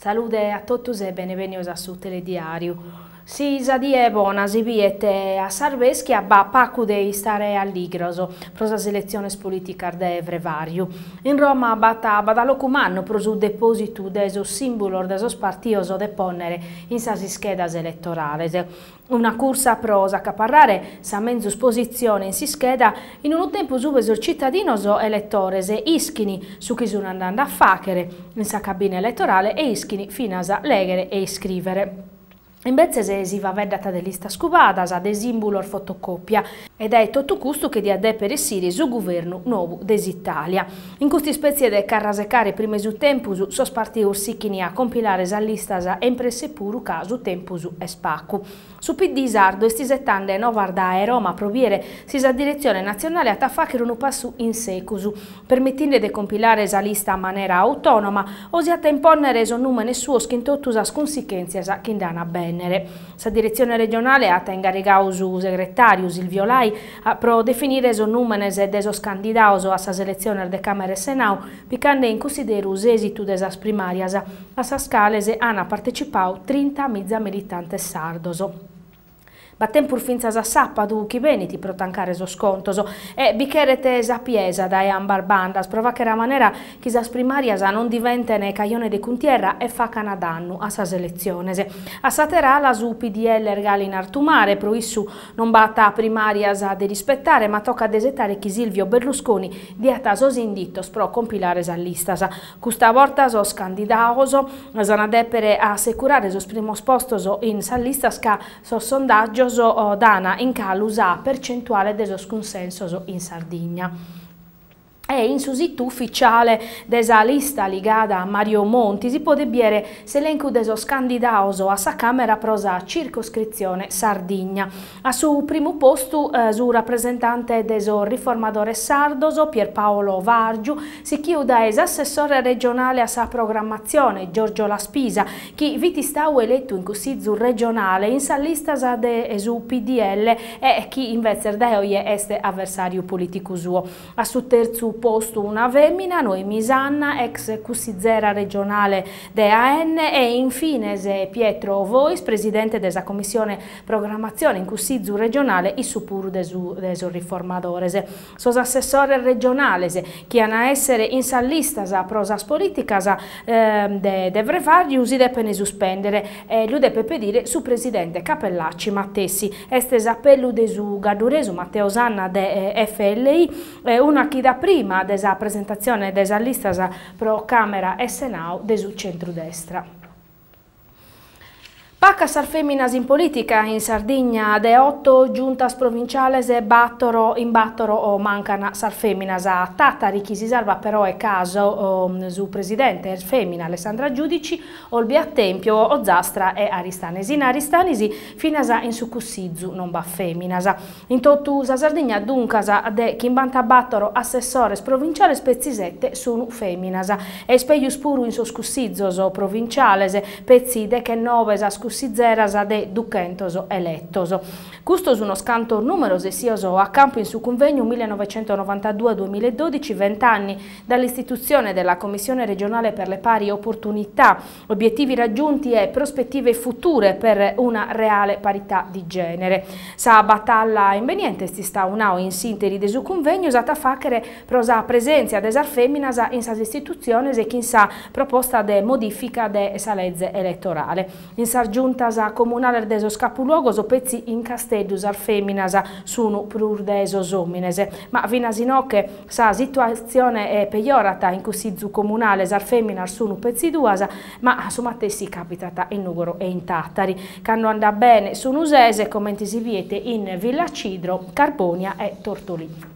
Salute a tutti e benvenuti su Telediario. Si zadie bona, si viete a Sarveschi a Pacu de stare alligroso, prosa selezione politica de Vrevario. In Roma badalocumanno prosu depositu deso simbolo desos partios de ponere in sasi schedas elettorales. Una corsa prosa caparrare sa menzus posizione in si scheda in un tempo suveso cittadinos o elettores e ischini su chi sono andando a facere in sa cabina elettorale e ischini fino a legere e iscrivere. Invece se si va veddata de lista scubada, sa de simbolo fotocopia ed è tutto questo che di adepere siri su governo nuovo des'Italia. In questi spezie de carrasecare prime su tempus sos partius sicchini a compilare sa lista e impresse puru casu tempus e spaccu. Su PD sardo esti settande no varda e Roma proviere si sa direzione nazionale a taffacere un passu in secusu, permettendo di compilare sa lista a maniera autonoma o si a temponere so numene suo schintottus as conseguenzias che indana bene. Sa direzione regionale ha ingarigau su segretario Silvio Lai pro definire so numenes e desos candidatos a sa selezione de Camera e Senau, picande in consideru esitu de sas primarias a sa scales hanno partecipau 30 mizza militantes sardoso. Batten pur finza sa sappadu chi veniti pro tancare so scontoso e bicherete sa piesa da ambar bandas prova che la maniera chi sas primarias non diventene caglione de cuntierra e fa canadannu a sa selezionese. A saterala su PDL regali in artumare pro issu non batta primarias a de rispettare ma tocca desettare chi Silvio Berlusconi diata sos indittos pro compilare sa listas. Custa volta sos candidatos san adepere a assicurare sos primos postos in sa listas ca sos sondaggio dana in calusa percentuale desos consensos in Sardegna. E in su sito ufficiale desa lista ligada a Mario Monti si può debiere s'elenco desos candidatos a sa Camera prosa circoscrizione Sardegna. A su primo posto su rappresentante deso riformadore sardoso Pierpaolo Vargiu si chiuda es assessore regionale a sa programmazione Giorgio Laspisa chi viti stau eletto in consiglio regionale in sa lista de su PDL e chi invece deoie este avversario politico suo. A su terzo posto una femmina, Noemi Sanna, ex cussizera regionale de AN e infine Pietro Vois, presidente della commissione programmazione in cussizio regionale e supuru desu riformadores. Sos assessores regionales che hanno essere in sa lista sa prosas politicas de Vrevario si deppene sospendere e lo deppe pedire su presidente Capellacci Mattessi. Este appello desu Gaduresu Matteo Sanna de FLI, una chi da prima desa presentazione desa lista pro Camera e Senau desu centrodestra. Paccas al femminas in politica in Sardegna de 8 giuntas provinciales battono o mancano sar femminas a Tattari chi si salva però è caso su presidente femmina Alessandra Giudici Olbia Tempio o Zastra e Aristanesi. In Aristanesi finas in su cussizzu non va femminas. In tottu sa Sardegna duncas de chi banta battono assessores provinciales pezzisette sono femminas e speius puru in sos cussizzos provinciales pezzi de che 9 sa zeras de 200 elettos. Questo su uno scanto numeroso sioso a campo in su convegno 1992-2012, 20 anni dall'istituzione della Commissione regionale per le pari opportunità, obiettivi raggiunti e prospettive future per una reale parità di genere. Sa battaglia inveniente si sta un'au in sintesi de su convegno usata facere prosa presenza desar femminas in sa istituzione e chi sa proposta de modifica de sa legge elettorale. In Sargiunta comunale desos capoluogos o pezzi in castellus ar femminas sono prur desos homines, ma vinasino che sa situazione è peggiorata in cussizzu comunale ar femminas sono pezzi duas, ma su mattessi capitata in Nugoro e in Tattari, che hanno andà bene su Nusese, come si viete in Villa Cidro, Carbonia e Tortolì.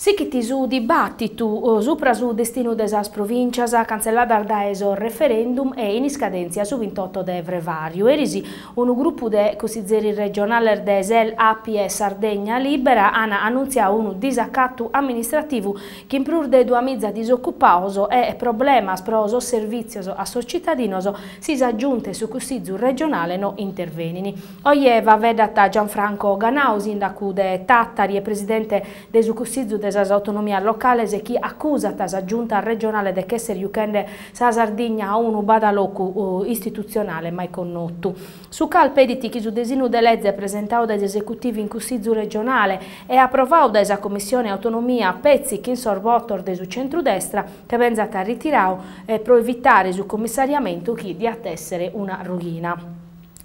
Sicchiti su dibattitu supra su destino desas provincias cancellada da eso referendum e in scadenza su 28 de Vrevario. Erisi un gruppo de consiglieri regionale de SEL API e Sardegna Libera hanno annunziato un disaccatto amministrativo che in prur de due mizza disoccupaoso e problemas pro os servizios a sos cittadinos si aggiunte su consiglio regionale no intervenini. Oieva vedata Gianfranco Ganau, sindaco de Tattari e presidente de su consiglio de delle autonomie locali e chi accusa la giunta regionale di essere iuchende sa Sardegna a un badalocu istituzionale mai connotto. Su calpediti chi su desinu de legge presentato dagli esecutivi in Consiglio regionale e approvato dalla Commissione Autonomia pezzi che in sorvotor del centrodestra che venzata a ritirare per evitare su commissariamento chi di attessere una ruina.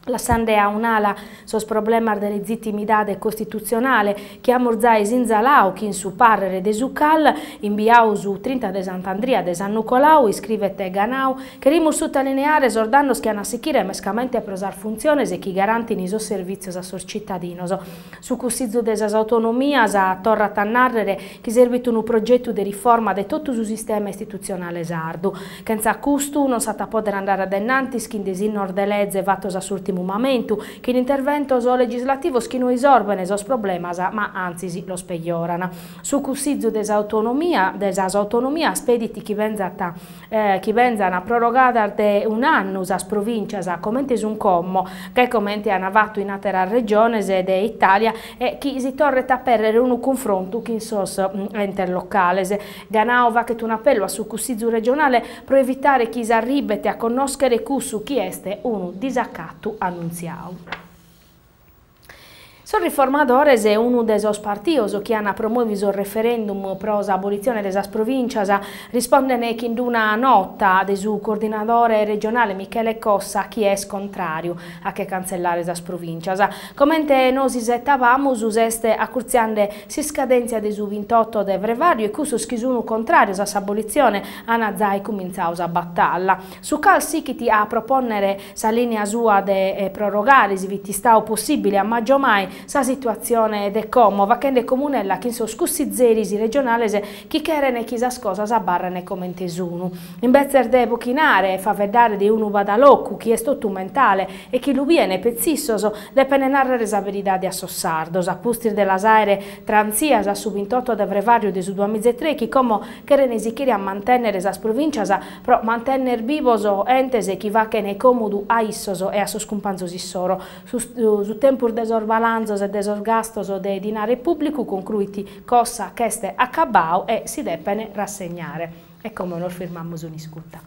La Sandea un'ala sos problema della legittimità costituzionale che ha morzai Zinzalau che in su parere de Zucal inviau su 30 de Sant'Andria de San Nicolau iscrivete Ganau che rimus sottolineare esordannos che hanno sicire mescamente a prosar funziones e chi garantini sos servizios a sos cittadinos. Su cussizzo de sas autonomias a torra tannarrere che servito un progetto di riforma de tutto su sistema istituzionale sardu. Senza custu non sa poter andare adenanti che in desinnor de legge vatos a ultimo momento che l'intervento legislativo schino isorbene sos problemas ma anzi si lo speiorana. Su cussizzo des autonomia spediti chi venzano prorogata de un anno sas provincias commenti un commo che commenti hanno avatto in altera regiones de Italia e chi si torre a perdere un confronto che in sos enter locales. Ganau va che un appello a su cussizzo regionale per evitare chi si arribete a conoscere cussu chi este un disaccatto annunziau. Sos riformadores è uno dei partidos che hanno promosso il referendum pro l'abolizione delle provincias, rispondene che in una nota del suo coordinatore regionale Michele Cossa chi è contrario a che cancellare le provincias. Come noi settavamo, este accurziande si scadenzia del suo 28 de brevario e questo schisuno contrario a abolizione hanno già cominciato a battaglia. Su cal siciti a proponere sa linea sua de prorogare si vitistao possibile a maggio mai sa situazione de como va che ne comunella che so scussizzeris regionales chi cherene chissà cosa sa barrane come tesunu. In bezzer de buchinare fa vedere di unu badalocu chi è stotto mentale e chi lu viene pezzissoso de penenare resa verità di assossardos a pustir della saere transias a su 28 de brevario de su 2003 chi como cherene si chiede a mantenere esas provincias pro mantenere vivoso entese chi va che ne comodu a issoso e a sos cumpanzos issoro su tempur desorbalanzos e desorgastos de dinare pubblico concluiti cosa che este accabau e si deppene rassegnare. E come lo firmammo un'iscuta.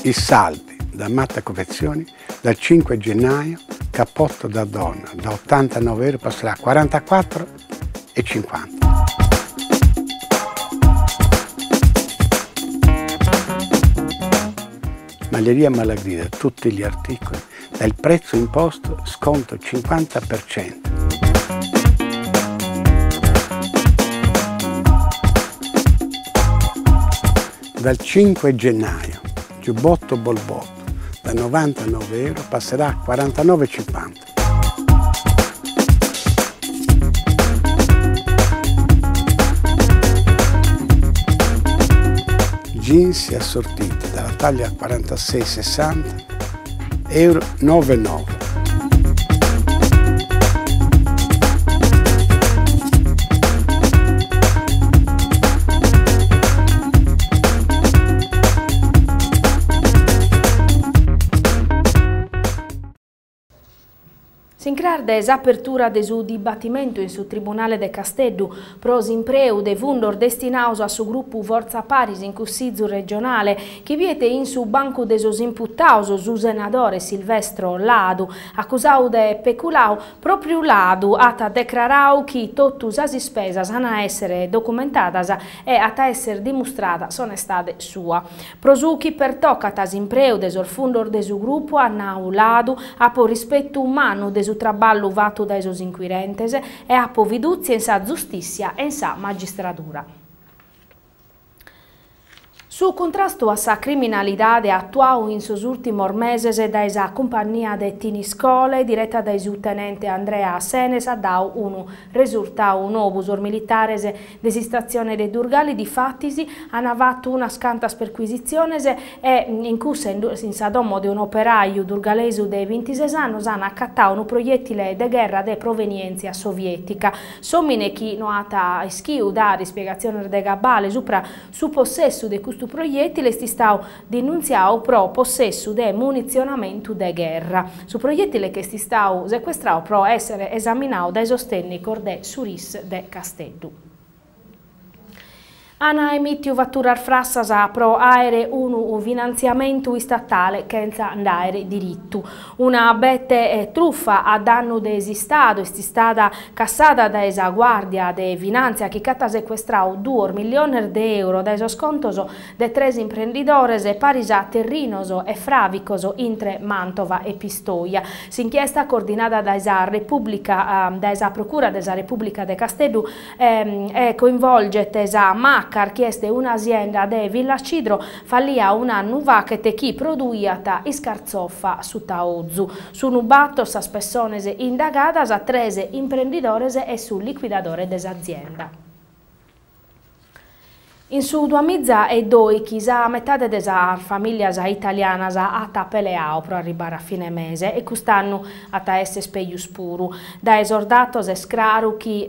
I saldi da Matta Confezioni dal 5 gennaio, cappotto da donna da 89 euro passerà a 44,50. Maglieria Malagrida, tutti gli articoli, dal prezzo imposto sconto 50%. Dal 5 gennaio, giubbotto Bolbotto, da 99 euro passerà a 49,50. Jeans assortiti dalla taglia 46,60 euro 9,9. Sincrarde apertura de su dibattimento in su Tribunale de Casteddu pros impreu de vundor destinaus a su gruppo Forza Paris in Consiglio regionale che viete in su banco de sos imputaus su senatore Silvestro Ladu accusau de peculau proprio Ladu ata declarau che tottus as spesas hanno essere documentatas e ata essere dimostrata sonestate sua. Prosu chi pertoccatas impreu de sos fundor de su gruppo annau Ladu a po rispetto umano de su traballo vato dai sos inquirentes e a po viduzia in sa giustizia e in sa magistratura. Su contrasto a sa criminalidade attuau in sos ultimos meses dai sa compagnia de Tiniscole diretta dai su tenente Andrea Senes ha dau un risultau nuovo sos militares de stazione de Durgali di fattisi hanno avatto una scantas perquisizione e in cussa in sa domo de un operaio durgalesu de 26 anni hanno accattau un proiettile de guerra de provenienza sovietica. Somine chi noata schiu da rispiegazione de Gabale supra su possesso de questo proiettile sti stau denunziau pro possesso de munizionamento de guerra. Su proiettile che sti stau sequestrau pro essere esaminau dai sostenici de Suris de Casteddu. Ana emittiu vatturar frassasa pro aere un finanziamento statale senza andare diritto. Una bette truffa a danno desi Stato, è stata cassata da esa guardia de finanza che catta sequestrau 2 milioni di euro da eso scontoso de 3 imprenditores parisa terrinoso e fravicoso intre Mantova e Pistoia. S'inchiesta coordinata da esa Repubblica, da esa Procura desa Repubblica de Casteddu coinvolge esa MAC chieste un'azienda de Villa Cidro fallia un anno va che te chi produiata iscarzoffa su Taozzu. Su nubatto sa spessonese indagadas a 3 imprenditores e su liquidatore des'azienda. In su 2002 chisa metà desa famiglia italiana a tapeleao pro arrivare a fine mese e quest'anno a esse speius puru. Da esordato se scraru chi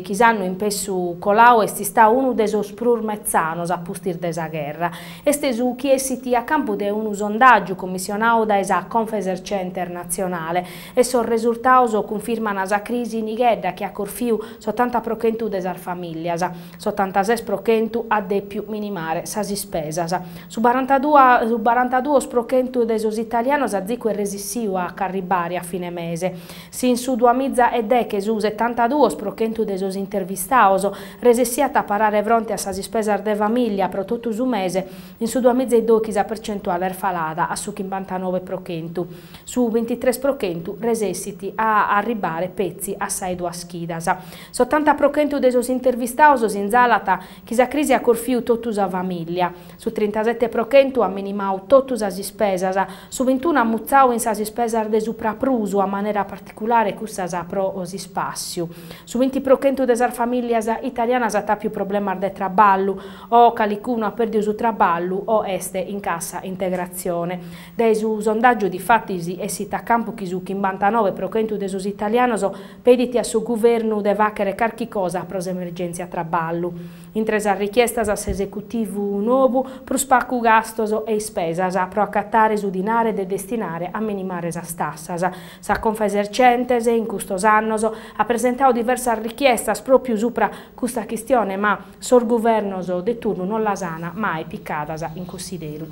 chisanno in pessu colau e sta uno desos prur mezzanos a pustir desa guerra. Este su chi esiti a campo de un sondaggio commissionau da esa Confeserce internazionale e sul risultato confermano esa crisi nighedda che a corfiu 70% desa famiglia, 76% a de più minimare sasi spesas. Su 42% desos italianos a zico e resissiu a carribari a fine mese. Sin su 2010 che su 72% desos intervistaos resissiat a parare fronte a sasi spesas de famiglia pro tutto su mese, in su 2012 la percentuale falada a su 59%. Su 23% resessiti a arrivare pezzi assai dua schidas. 70% desos intervistaos in zalata chisa crisi a corfiu totus a famiglia, su 37% a minimau totus a spesas, su 21 a muzzau in sasi spesas de supraprusu a maniera particolare cussas a pro osi spassiu, su 20% desar famiglias italianas a più problema de traballu o calicuno a perdiu su traballu o este in cassa integrazione. Dei su sondaggio di fatti essit a campo chi su 59% desus italianos pediti a su governo de vachere carchi cosa pros emergenza traballu. Intresa richiestas a s'esecutivu nuovu pro spaccu gastoso e spesas pro accattare su dinare de destinare a minimare sa tassas. Sa Confesercentes in custos annos ha presentau diversas richiestas proprio supra custa questione, ma sul governo de turno non lasana mai piccadas in consideru.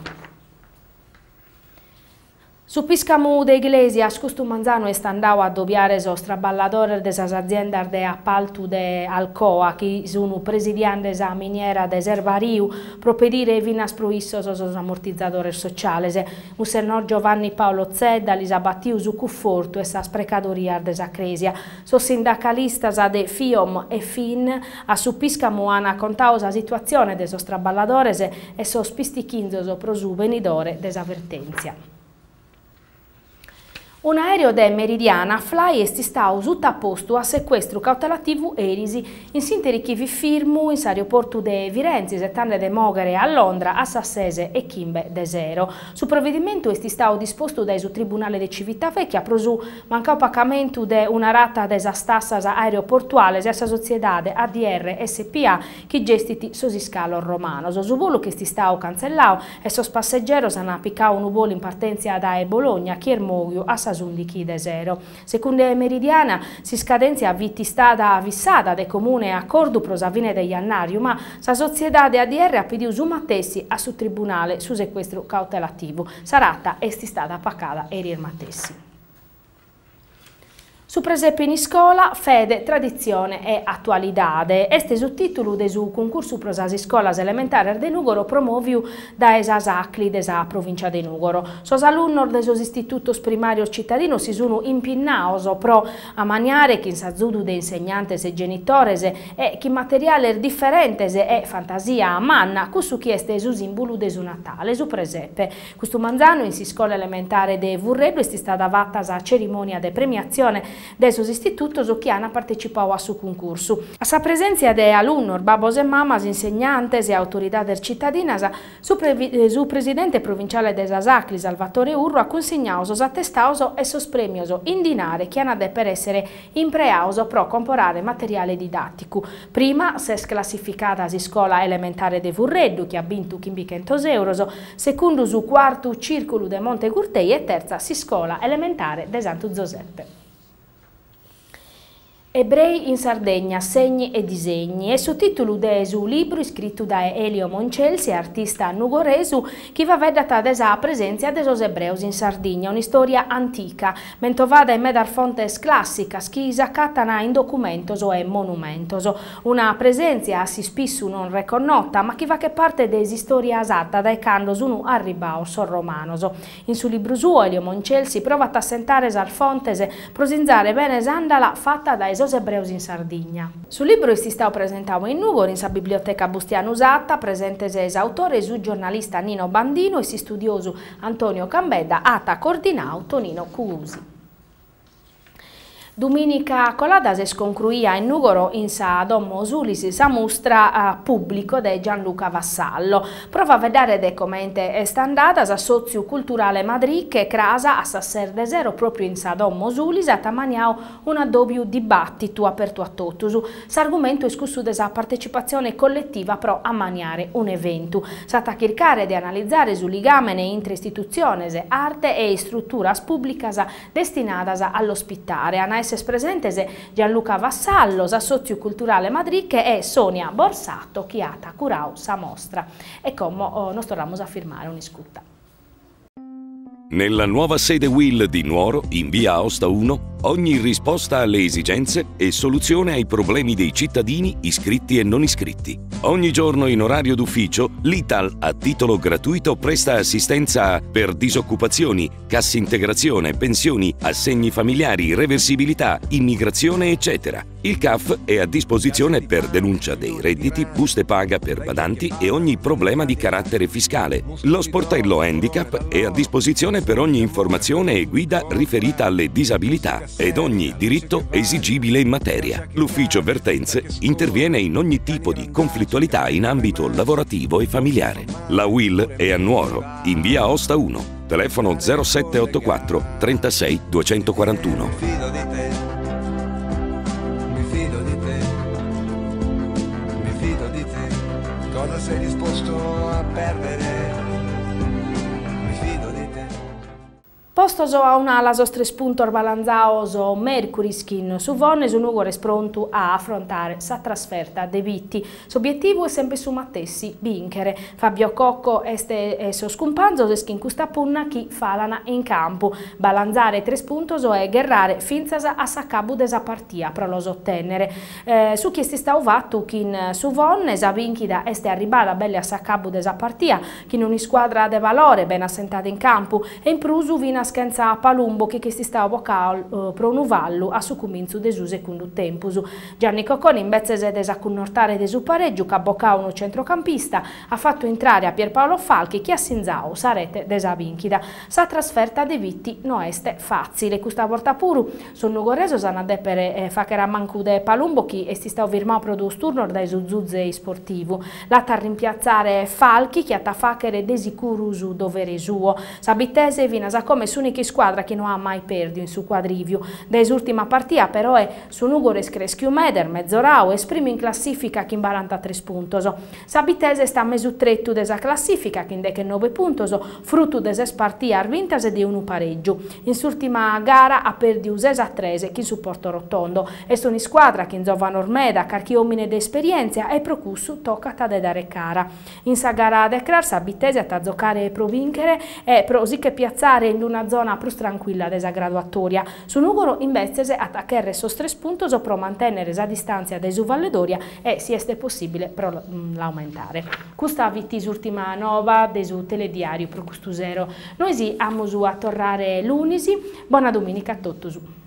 Su Piscamu de Iglesias, custu manzano est andau a dobiare sos traballadores de sas aziendas de appaltu de Alcoa, chi sono presidiantes a miniera de Servariu, pro pedire vinas proissos sos ammortizzadores sociales. Monsignor Giovanni Paolo Zedda lis abbattiu su cuffortu e sa sprecadoria de sa Cresia. Sos sindacalistas de FIOM e FIN a su Piscamu han contau sa situazione de sos traballadores e sos pistichinzos pro su venidore de s'avvertenzia. Un aereo de Meridiana Fly est stau sottoposto a sequestro cautelativo erisi in sinteri chi vi firmu in s'aeroporto de Firenze, settande de Moghere a Londra, a Sassese e Chimbe de Zero. Su provvedimento est stau disposto dai su Tribunale de Civitavecchia pro su mancau pagamento de una rata de sas tassas aeroportuales e a sa sociedade ADR SPA chi gestiti sos iscalos romanos. Su volo che est stau cancellau e sos passeggeros han appicau un volo in partenza da Bologna, Chiermoglio, a sa Undichi de Zero. Secondo Meridiana, si scadenzia vitti stata avvissata de comune accordo pro sa fine de Iannariu, ma sa società de ADR ha pediu su mattessi a su tribunale su sequestro cautelativo. Sarata est stata paccata e rirmattessi. Su presepe in scola, fede, tradizione e attualidade. Este su titolo de su concurso pro sas scolas elementares de Nugoro promoviu da esas ACLI de sa provincia de Nugoro. Sos alunnos de sos istitutos primarios cittadinos si sono impinnaos pro amaniare chi in sazudu de insegnantes e genitores e chi materiale differentes e fantasia a manna, cussu chi este su simbolo de su Natale, su presepe. Questo manzano in si scola elementare de Vurreddu è stata fatta sa cerimonia de premiazione de sos istitutos che hanno partecipato a su concorso. A sa presenza de alunnos, babos e mamas, insegnantes e autoridades cittadinas, su presidente provinciale de Sasacli, Salvatore Urro, ha consegnato sos attestados e sos premios in dinare che hanno per essere impreaus pro comporare materiale didattico. Prima si è classificata la scuola elementare de Vurreddu, che ha vinto 500 euro, secondo su quarto circolo de Monte Gurtei e terza si scuola elementare de Santo Giuseppe. Ebrei in Sardegna, segni e disegni, è sottotitolo de su libro scritto da Elio Moncelsi, artista nugoresu, che va vedata desa presenza de sos ebreus in Sardegna, una storia antica, mentre vada in medar fontes classicas, che s'accattana in documentos o e monumentos, una presenza assi spesso non reconnota, ma che va che parte de storia esatta dai quando sono arribaus sos romanos. In su libro suo Elio Moncelsi prova a sentare sal fontes, prosinzare bene sandala fatta dai ebreus in Sardegna. Sul libro si sta presentato in Nugor in sa biblioteca Bustiano Usata, presente autore su giornalista Nino Bandino e si studioso Antonio Cambedda, ata coordinau Tonino Cuusi. Domenica colada si sconcluia in Nugoro in sa Domo Sulis sa mostra pubblico di Gianluca Vassallo. Prova a vedere de commente è andata sa Sozio Culturale Madrid che crasa a Sasser de Zero proprio in sa Domo Sulis a tamaniao un addobbio dibattito aperto a totus. S'argomento è discusso de sa partecipazione collettiva pro a maniare un evento. S'ata cercare di analizzare su ligamene intra istituziones, arte e strutturas pubblicas destinadas all'ospitare. Es presentes Gianluca Vassallo, Socio Culturale Madrid e Sonia Borsato, che ha curau sa mostra. E come nos tornamos a firmare un'iscutta. Nella nuova sede Will di Nuoro, in via Aosta 1, ogni risposta alle esigenze e soluzione ai problemi dei cittadini iscritti e non iscritti. Ogni giorno in orario d'ufficio, l'Ital a titolo gratuito presta assistenza per disoccupazioni, cassa integrazione, pensioni, assegni familiari, reversibilità, immigrazione, eccetera. Il CAF è a disposizione per denuncia dei redditi, buste paga per badanti e ogni problema di carattere fiscale. Lo sportello handicap è a disposizione per ogni informazione e guida riferita alle disabilità ed ogni diritto esigibile in materia. L'ufficio Vertenze interviene in ogni tipo di conflittualità in ambito lavorativo e familiare. La Will è a Nuoro, in via Aosta 1, telefono 0784 36 241. Cosa sei disposto a perdere? Mi fido di te. Postoso a una sos 3 puntos balanzaos Mercury Skin su Vonne su Nugor è pronto a affrontare sa trasferta de vitti. L'obiettivo è sempre su Mattessi vincere. Fabio Cocco e so scumpanzo se in questa punna chi falana in campo. Balanzare 3 puntos e gerrare finzas a saccabu desa partia pro los ottenere. Su chi si sta uvatto chi in su Vonne sa vinchida este arribata belle a saccabu desa partia chi in una squadra de valore ben assentata in campo e in prusu vina scherza a Palumbo che si sta boccando pro un uvallo a su cominzo de su secondo tempo. Gianni Cocconi invece se desa connortare de su pareggio che boccà uno centrocampista ha fatto entrare a Pierpaolo Falchi che a Sinzao sa rete desa vinchida. Sa trasferta de vitti no este facile. Questa volta puru sul Nugoreso sanno per facere mancu de Palumbo che si sta firmando pro do sturno dai zuzze sportivo. La ta rimpiazzare Falchi che a facere de sicuro su dovere suo. Sabittese vina sa come l'unica squadra che non ha mai perso in su quadrivio. Desultima partita però è su Nugores Creschiu Meder, mezz'orao, esprime in classifica che in 43 puntos. Sabitese sta mesutretto desa classifica che in 9 puntos, frutto desa spartia arvintas e di un pareggio. In s'ultima gara ha perdu 6-3 che in supporto rotondo. E sono in squadra che in Zovan Ormeda, carchi uomini d'esperienza e procussu tocca a dare cara. In sa gara de Crar Sabitese a giocare e pro vincere e pro sì che piazzare in una zona più tranquilla desa graduatoria. Su Nugoro invece attaccare sos 3 puntos pro mantenere la distanza de su Valledoria e se è possibile pro l'aumentare. Questa è l'ultima nova de su telediario pro questo zero. Noi si amo a tornare lunisi. Buona domenica a tutti.